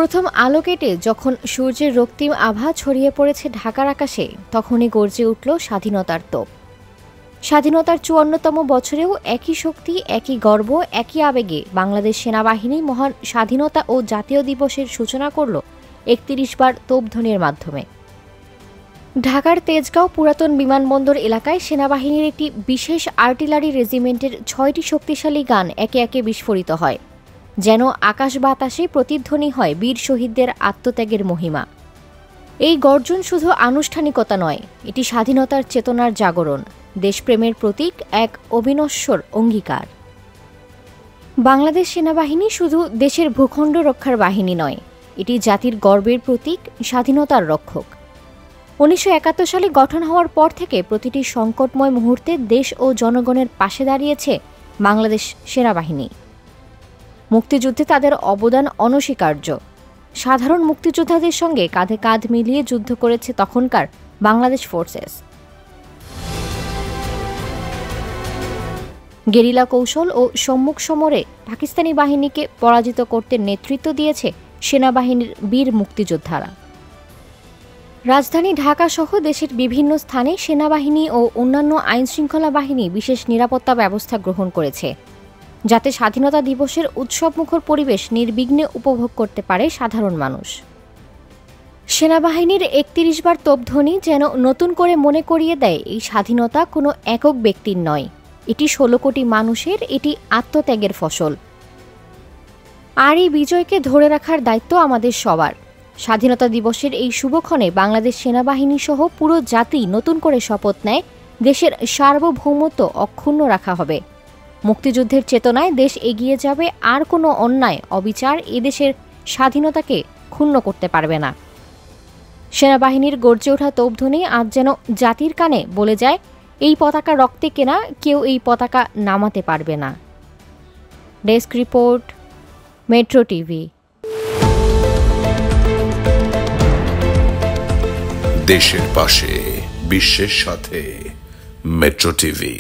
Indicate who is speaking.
Speaker 1: প্রথম আলো কেটে যখন সূর্যের রক্তিম আভা ছড়িয়ে পড়েছে ঢাকার আকাশে, তখনই গর্জে উঠল স্বাধীনতার তোপ। স্বাধীনতার ৫৪তম বছরেও একই শক্তি, একই গর্ব, একই আবেগে বাংলাদেশ সেনাবাহিনী মহান স্বাধীনতা ও জাতীয় দিবসের সূচনা করল ৩১ বার তোপধ্বনির মাধ্যমে। ঢাকার তেজগাঁও পুরাতন বিমানবন্দর এলাকায় সেনাবাহিনীর একটি বিশেষ আর্টিলারি রেজিমেন্টের ৬টি শক্তিশালী গান একে একে বিস্ফোরিত হয়, যেন আকাশ বাতাসে প্রতিধ্বনি হয় বীর শহীদদের আত্মত্যাগের মহিমা। এই গর্জন শুধু আনুষ্ঠানিকতা নয়, এটি স্বাধীনতার চেতনার জাগরণ, দেশপ্রেমের প্রতীক, এক অবিনশ্বর অঙ্গীকার। বাংলাদেশ সেনাবাহিনী শুধু দেশের ভূখণ্ড রক্ষার বাহিনী নয়, এটি জাতির গর্বের প্রতীক, স্বাধীনতার রক্ষক। ১৯৭১ সালে গঠন হওয়ার পর থেকে প্রতিটি সংকটময় মুহূর্তে দেশ ও জনগণের পাশে দাঁড়িয়েছে বাংলাদেশ সেনাবাহিনী। মুক্তিযুদ্ধে তাদের অবদান অনস্বীকার্য। সাধারণ মুক্তিযোদ্ধাদের সঙ্গে কাঁধে কাঁধ মিলিয়ে যুদ্ধ করেছে তখনকার বাংলাদেশ ফোর্সেস। গেরিলা কৌশল ও সম্মুখ সমরে পাকিস্তানি বাহিনীকে পরাজিত করতে নেতৃত্ব দিয়েছে সেনাবাহিনীর বীর মুক্তিযোদ্ধারা। রাজধানী ঢাকা সহ দেশের বিভিন্ন স্থানে সেনাবাহিনী ও অন্যান্য আইনশৃঙ্খলা বাহিনী বিশেষ নিরাপত্তা ব্যবস্থা গ্রহণ করেছে, যাতে স্বাধীনতা দিবসের উৎসবমুখর পরিবেশ নির্বিঘ্নে উপভোগ করতে পারে সাধারণ মানুষ। সেনাবাহিনীর ৩১ বার তোপধ্বনি যেন নতুন করে মনে করিয়ে দেয়, এই স্বাধীনতা কোনো একক ব্যক্তির নয়, এটি ১৬ কোটি মানুষের, এটি আত্মত্যাগের ফসল। আর এই বিজয়কে ধরে রাখার দায়িত্ব আমাদের সবার। স্বাধীনতা দিবসের এই শুভক্ষণে বাংলাদেশ সেনাবাহিনী সহ পুরো জাতি নতুন করে শপথ নেয়, দেশের সার্বভৌমত্ব অক্ষুণ্ণ রাখা হবে। মুক্তিযুদ্ধের চেতনায় দেশ এগিয়ে যাবে, আর কোনো অন্যায়, অবিচার এদেশের স্বাধীনতাকে ক্ষুণ্ণ করতে পারবে না। সেনাবাহিনীর গর্জে ওঠা তোপধ্বনি আজ যেন জাতির কানে বলে যায়, এই পতাকা রক্তে কেনা, কেউ এই পতাকা নামাতে পারবে না। Desk report, metro TV.
Speaker 2: দেশের পাশে, বিশ্বের সাথে, মেট্রো টিভি।